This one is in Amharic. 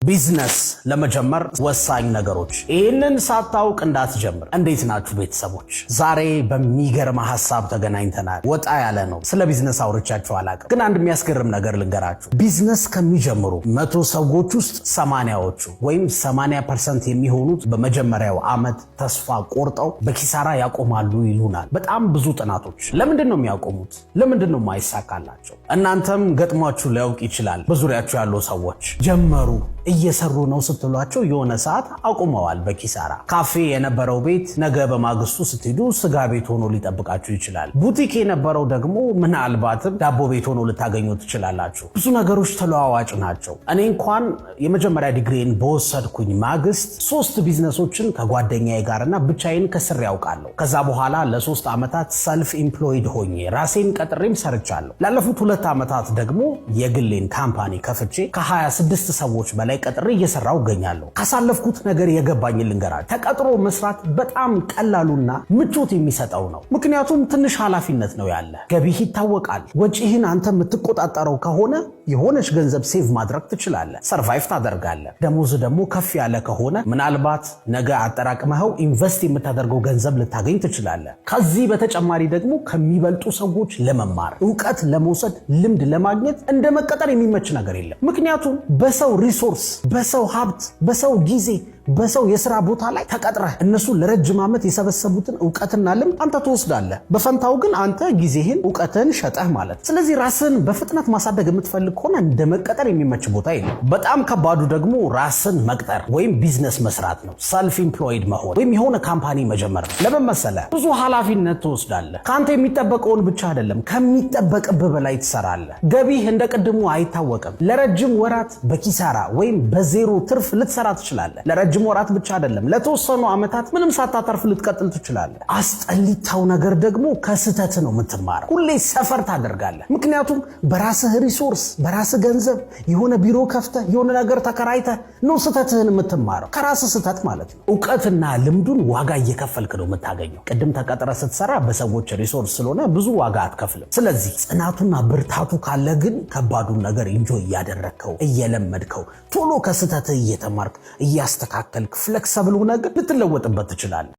ቢዝነስ ለመጀመር ወሳኝ ነገሮች ይህንን ሳታውቅ እንዳትጀምር። እንዴት ናችሁ ቤተሰቦች? ዛሬ በሚገርም ሐሳብ ተገናኝተናል። ወጣ ያለ ነው። ስለ ቢዝነስ አውርቻችሁ አላውቅም፣ ግን አንድ የሚያስገርም ነገር ልንገራችሁ። ቢዝነስ ከሚጀምሩ 100 ሰዎች ውስጥ 80ዎቹ ወይም 80% የሚሆኑት በመጀመሪያው ዓመት ተስፋ ቆርጠው በኪሳራ ያቆማሉ ይሉናል በጣም ብዙ ጥናቶች። ለምንድን ነው የሚያቆሙት? ለምንድን ነው የማይሳካላቸው? እናንተም ገጥሟችሁ ሊያውቅ ይችላል። በዙሪያችሁ ያሉ ሰዎች ጀመሩ እየሰሩ ነው ስትሏቸው የሆነ ሰዓት አቁመዋል በኪሳራ። ካፌ የነበረው ቤት ነገ በማግስቱ ስትሄዱ ስጋ ቤት ሆኖ ሊጠብቃችሁ ይችላል። ቡቲክ የነበረው ደግሞ ምናልባትም ዳቦ ቤት ሆኖ ልታገኙ ትችላላችሁ። ብዙ ነገሮች ተለዋዋጭ ናቸው። እኔ እንኳን የመጀመሪያ ዲግሪን በወሰድኩኝ ማግስት 3 ቢዝነሶችን ከጓደኛዬ ጋርና ብቻዬን ከስር ያውቃለሁ። ከዛ በኋላ ለ3 ዓመታት ሰልፍ ኢምፕሎይድ ሆኜ ራሴን ቀጥሬም ሰርቻለሁ። ላለፉት 2 ዓመታት ደግሞ የግሌን ካምፓኒ ከፍቼ ከ26 ሰዎች በላይ ቀጥሬ እየሰራው እገኛለሁ። ካሳለፍኩት ነገር የገባኝ ልንገራችሁ። ተቀጥሮ መስራት በጣም ቀላሉና ምቾት የሚሰጠው ነው። ምክንያቱም ትንሽ ኃላፊነት ነው ያለ። ገቢህ ይታወቃል። ወጪህን አንተ የምትቆጣጠረው ከሆነ የሆነች ገንዘብ ሴቭ ማድረግ ትችላለህ፣ ሰርቫይቭ ታደርጋለህ። ደሞዝ ደግሞ ከፍ ያለ ከሆነ ምናልባት ነገ አጠራቅመኸው ኢንቨስት የምታደርገው ገንዘብ ልታገኝ ትችላለህ። ከዚህ በተጨማሪ ደግሞ ከሚበልጡ ሰዎች ለመማር፣ ዕውቀት ለመውሰድ፣ ልምድ ለማግኘት እንደ መቀጠር የሚመች ነገር የለም። ምክንያቱም በሰው ሪሶርስ፣ በሰው ሀብት፣ በሰው ጊዜ፣ በሰው የሥራ ቦታ ላይ ተቀጥረህ እነሱ ለረጅም ዓመት የሰበሰቡትን ዕውቀትና ልምድ አንተ ትወስዳለህ። በፈንታው ግን አንተ ጊዜህን ዕውቀትህን ሸጠህ ማለት። ስለዚህ ራስን በፍጥነት ማሳደግ የምትፈልግ ከሆነ እንደ መቀጠር የሚመች ቦታ የለም። በጣም ከባዱ ደግሞ ራስን መቅጠር ወይም ቢዝነስ መስራት ነው። ሰልፍ ኢምፕሎይድ መሆን ወይም የሆነ ካምፓኒ መጀመር ነው። ለምን መሰለህ? ብዙ ኃላፊነት ትወስዳለህ። ከአንተ የሚጠበቀውን ብቻ አይደለም ከሚጠበቅብህ በላይ ትሰራለህ። ገቢህ እንደ ቅድሙ አይታወቅም። ለረጅም ወራት በኪሳራ ወይም በዜሮ ትርፍ ልትሰራ ትችላለህ። ለረጅም ወራት ብቻ አይደለም ለተወሰኑ ዓመታት ምንም ሳታተርፍ ልትቀጥል ትችላለህ። አስጠሊታው ነገር ደግሞ ከስህተት ነው የምትማረው። ሁሌ ሰፈር ታደርጋለህ። ምክንያቱም በራስህ ሪሶርስ፣ በራስህ ገንዘብ የሆነ ቢሮ ከፍተህ የሆነ ነገር ተከራይተህ ነው ስህተትህን የምትማረው። ከራስህ ስህተት ማለት ነው። ዕውቀትና ልምዱን ዋጋ እየከፈልክ ነው የምታገኘው። ቅድም ተቀጥረህ ስትሰራ በሰዎች ሪሶርስ ስለሆነ ብዙ ዋጋ አትከፍልም። ስለዚህ ጽናቱና ብርታቱ ካለ ግን ከባዱን ነገር ኢንጆይ እያደረግከው እየለመድከው ቶሎ ከስህተትህ እየተማርክ እያስተካከልክ ፍሌክሰብል ሆነህ ግን ልትለወጥበት ትችላለህ።